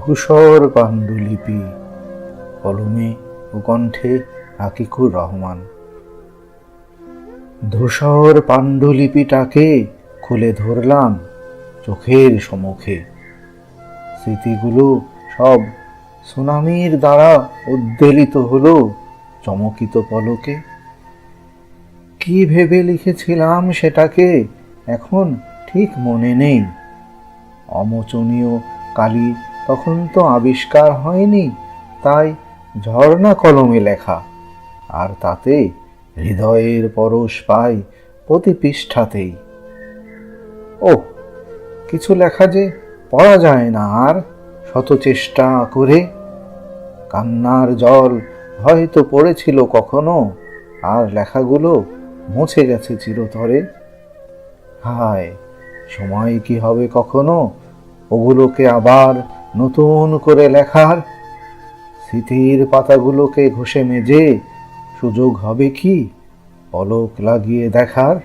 ধূসর পাণ্ডুলিপি, কলমে ও কণ্ঠে আকিকুর রহমান। ধূসর পাণ্ডুলিপিটাকে খুলে ধরলাম চোখের সম্মুখে। স্মৃতিগুলো সব সুনামির দ্বারা উদ্বেলিত হলো চমকিত পলকে। কি ভেবে লিখেছিলাম সেটাকে এখন ঠিক মনে নেই। অমোচনীয় কালি তখন তো আবিষ্কার হয়নি, তাই ঝর্ণা কলমে লেখা, আর তাতে হৃদয়ের পরশ পাই প্রতি পৃষ্ঠাতেই। ও কিছু লেখা যে পড়া যায় না আর, শত চেষ্টা করে। কান্নার জল হয়তো পড়েছিল কখনো, আর লেখাগুলো মুছে গেছে চিরতরে। হায়, সময় কি হবে কখনো ওগুলোকে আবার নতুন করে লেখার? স্মৃতির পাতাগুলোকে ঘষে মেজে সুযোগ হবে কি পলক লাগিয়ে দেখার?